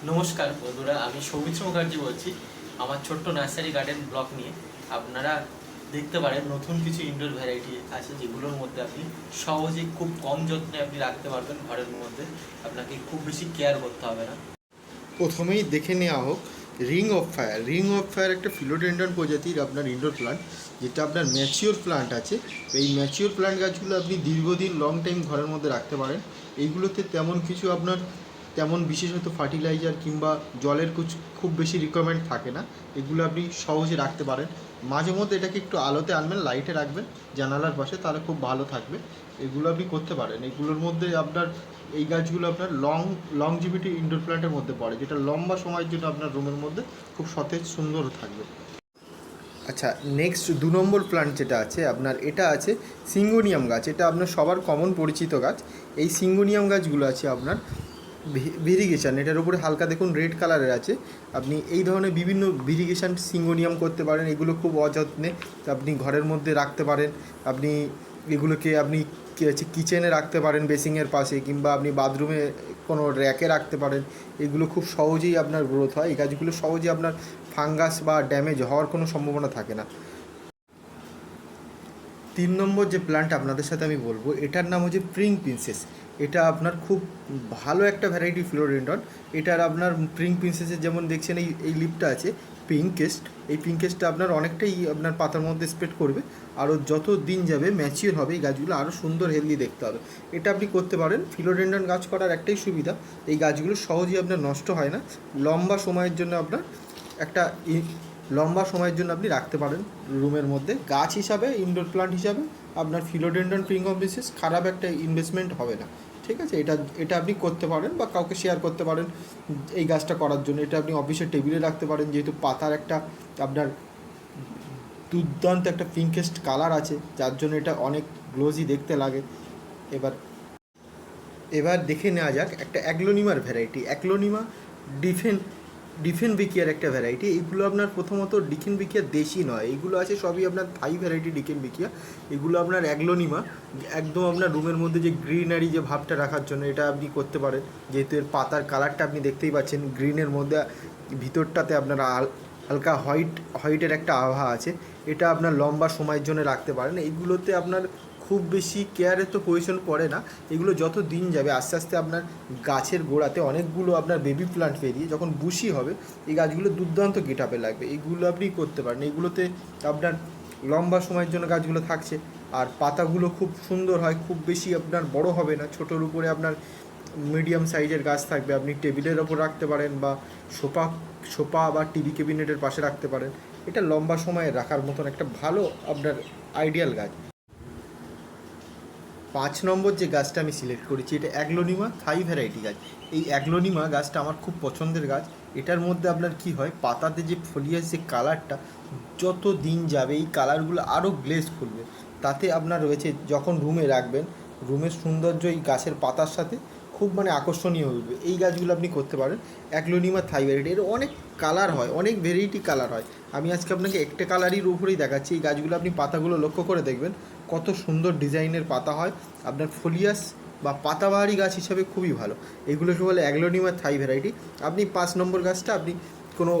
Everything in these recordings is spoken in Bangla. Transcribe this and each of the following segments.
নমস্কার বন্ধুরা, আমি সৌমিত্র মুখার্জি বলছি আমার ছোট্ট নার্সারি গার্ডেন ব্লক নিয়ে। আপনারা দেখতে পারেন নতুন কিছু ইনডোর ভ্যারাইটি আছে যেগুলোর মধ্যে আপনি সহজেই খুব কম যত্নে আপনি রাখতে পারবেন ঘরের মধ্যে। আপনাকে খুব বেশি কেয়ার করতে হবে না। প্রথমেই দেখে নেওয়া হোক রিং অফ ফায়ার একটা ফিলোডেন্ড্রন প্রজাতির আপনার ইনডোর প্লান্ট, যেটা আপনার ম্যাচিওর প্লান্ট আছে। এই ম্যাচিওর প্লান্ট গাছগুলো আপনি দীর্ঘদিন লং টাইম ঘরের মধ্যে রাখতে পারেন। এইগুলোতে তেমন বিশেষত ফার্টিলাইজার কিংবা জলের খুব বেশি রিকোয়ারমেন্ট থাকে না। এগুলো আপনি সহজে রাখতে পারেন। মাঝে মধ্যে এটাকে একটু আলোতে আনবেন, লাইটে রাখবেন জানালার পাশে, তাহলে খুব ভালো থাকবে। এগুলো আপনি করতে পারেন। এগুলোর মধ্যে আপনার এই গাছগুলো আপনার লংজিভিটি ইনডোর প্ল্যান্টের মধ্যে পড়ে, যেটা লম্বা সময়ের জন্য আপনার রুমের মধ্যে খুব সতেজ সুন্দর থাকবে। আচ্ছা, নেক্সট 2 নম্বর প্ল্যান্ট যেটা আছে আপনার, এটা আছে সিঙ্গোনিয়াম গাছ। এটা আপনার সবার কমন পরিচিত গাছ। এই সিঙ্গোনিয়াম গাছগুলো আছে আপনার ভেরিগেশন, এটার উপরে হালকা দেখুন রেড কালারের আছে। আপনি এই ধরনের বিভিন্ন ভেরিগেশন সিঙ্গোনিয়াম করতে পারেন। এগুলো খুব অযত্নে আপনি ঘরের মধ্যে রাখতে পারেন। আপনি এগুলোকে আপনি কিচেনে রাখতে পারেন, বেসিংয়ের পাশে, কিংবা আপনি বাথরুমে কোনো র্যাকে রাখতে পারেন। এগুলো খুব সহজেই আপনার গ্রোথ হয়। এই গাছগুলো সহজেই আপনার ফাঙ্গাস বা ড্যামেজ হওয়ার কোনো সম্ভাবনা থাকে না। 3 নম্বর যে প্ল্যান্ট আপনাদের সাথে আমি বলবো, এটার নাম হচ্ছে প্রিং প্রিন্সেস। এটা আপনার খুব ভালো একটা ভ্যারাইটি ফিলোডেন্ড্রন। এটার আপনার প্রিং প্রিন্সেসের যেমন দেখছেন এই লিপটা আছে পিঙ্কেস্ট। এই পিঙ্কেস্টটা আপনার অনেকটাই আপনার পাতার মধ্যে স্প্রেড করবে। আরও যত দিন যাবে ম্যাচিওর হবে এই গাছগুলো আরও সুন্দর হেলদি দেখতে হবে। এটা আপনি করতে পারেন। ফিলোডেন্ড্রন গাছ করার একটাই সুবিধা, এই গাছগুলো সহজেই আপনার নষ্ট হয় না। লম্বা সময়ের জন্য আপনার একটা লম্বা সময়ের জন্য আপনি রাখতে পারেন রুমের মধ্যে। গাছ হিসাবে, ইনডোর প্লান্ট হিসাবে আপনার ফিলোডেন্ড্রন প্রিঙ্গম্বিসিস খারাপ একটা ইনভেস্টমেন্ট হবে না। ঠিক আছে, এটা আপনি করতে পারেন বা কাউকে শেয়ার করতে পারেন এই গাছটা করার জন্য। এটা আপনি অফিসের টেবিলে রাখতে পারেন, যেহেতু পাতার একটা আপনার দুর্দান্ত একটা পিঙ্কেস্ট কালার আছে, যার জন্য এটা অনেক গ্লোজি দেখতে লাগে। এবার এবার দেখে নেওয়া যাক একটা অ্যাগ্লোনিমার ভ্যারাইটি। অ্যাগ্লোনিমা ডিফেনবিকিয়ার একটা ভ্যারাইটি। এইগুলো আপনার প্রথমত ডিকেনবিকিয়া দেশি নয়, এইগুলো আছে সবই আপনার থাই ভ্যারাইটি ডিকেনবিকিয়া। এগুলো আপনার অ্যাগ্লোনিমা একদম আপনার রুমের মধ্যে যে গ্রিনারি যে ভাবটা রাখার জন্য এটা আপনি করতে পারেন। যেহেতু এর পাতার কালারটা আপনি দেখতেই পাচ্ছেন, গ্রিনের মধ্যে ভিতরটাতে আপনার হালকা হোয়াইটের একটা আভা আছে। এটা আপনার লম্বা সময়ের জন্য রাখতে পারেন। এইগুলোতে আপনার খুব বেশি কেয়ারের তো প্রয়োজন পড়ে না। এগুলো যত দিন যাবে আস্তে আস্তে আপনার গাছের গোড়াতে অনেকগুলো আপনার বেবি প্লান্ট বেরিয়ে যখন বুশি হবে, এই গাছগুলো দুর্দান্ত গেটআপে লাগবে। এইগুলো আপনি করতে পারেন। এইগুলোতে আপনার লম্বা সময়ের জন্য গাছগুলো থাকছে, আর পাতাগুলো খুব সুন্দর হয়। খুব বেশি আপনার বড় হবে না, ছোটোর উপরে আপনার মিডিয়াম সাইজের গাছ থাকবে। আপনি টেবিলের ওপর রাখতে পারেন বা সোফা বা টিভি ক্যাবিনেটের পাশে রাখতে পারেন। এটা লম্বা সময়ে রাখার মতন একটা ভালো আপনার আইডিয়াল গাছ। 5 নম্বর যে গাছটা আমি সিলেক্ট করেছি, এটা অ্যাগ্লোনিমা থাই ভ্যারাইটি গাছ। এই অ্যাগ্লোনিমা গাছটা আমার খুব পছন্দের গাছ। এটার মধ্যে আপনার কি হয়, পাতাতে যে ফলিয়ার যে কালারটা, যত দিন যাবে এই কালারগুলো আরও গ্লেজ খুলবে। তাতে আপনার রয়েছে, যখন রুমে রাখবেন, রুমের সৌন্দর্য এই গাছের পাতার সাথে খুব আকর্ষণীয় হবে। এই গাছগুলো আপনি করতে পারেন। অ্যাগ্লোনিমা থাই ভ্যারাইটি, এর অনেক কালার হয়, অনেক ভ্যারাইটি কালার হয়। আমি আজকে আপনাকে একটা কালারের উপরেই দেখাচ্ছি। এই গাছগুলো আপনি পাতাগুলো লক্ষ্য করে দেখবেন কত সুন্দর ডিজাইনের পাতা হয়। আপনার ফোলিয়াস বা পাতাবাহারি গাছ হিসাবে খুবই ভালো। এগুলোকে বলে অ্যাগ্লোনিমা থাই ভ্যারাইটি। আপনি 5 নম্বর গাছটা আপনি কোনো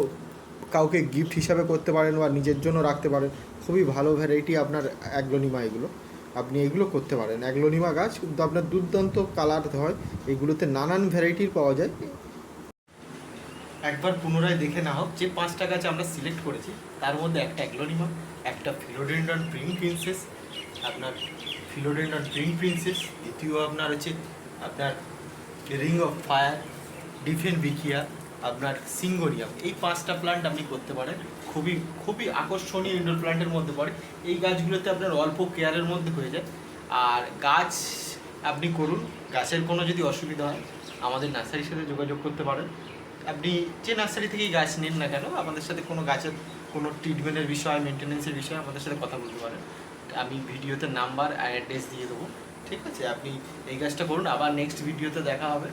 কাউকে গিফট হিসাবে করতে পারেন বা নিজের জন্য রাখতে পারেন। খুবই ভালো ভ্যারাইটি আপনার অ্যাগ্লোনিমা। এগুলো আপনি এগুলো করতে পারেন। অ্যাগ্লোনিমা গাছ কিন্তু আপনার দুর্দান্ত কালার হয়। এগুলোতে নানান ভ্যারাইটির পাওয়া যায়। একবার পুনরায় দেখে না হোক যে 5টা গাছ আমরা সিলেক্ট করেছি, তার মধ্যে একটা অ্যাগ্লোনিমা, একটা ফিলোডেন্ড্রন প্রিং প্রিন্সেস, আপনার ফিলোডেন্ড্রন প্রিং প্রিন্সেস, দ্বিতীয় আপনার হচ্ছে আপনার রিং অফ ফায়ার, ডিফেনবিকিয়া, আপনার সিঙ্গোনিয়াম। এই 5টা প্লান্ট আপনি করতে পারেন। খুবই খুবই আকর্ষণীয় ইনডোর প্লান্টের মধ্যে পড়ে। এই গাছগুলোতে আপনার অল্প কেয়ারের মধ্যে হয়ে যায়। আর গাছ আপনি করুন, গাছের কোনো যদি অসুবিধা হয় আমাদের নার্সারির সাথে যোগাযোগ করতে পারেন। আপনি যে নার্সারি থেকেই গাছ নিন না কেন, আমাদের সাথে কোনো গাছের কোনো ট্রিটমেন্টের বিষয়, মেনটেন্যান্সের বিষয়ে আমাদের সাথে কথা বলতে পারেন। আমি ভিডিওতে নাম্বার আর অ্যাড্রেস দিয়ে দেবো। ঠিক আছে, আপনি এই গাছটা করুন। আবার নেক্সট ভিডিওতে দেখা হবে।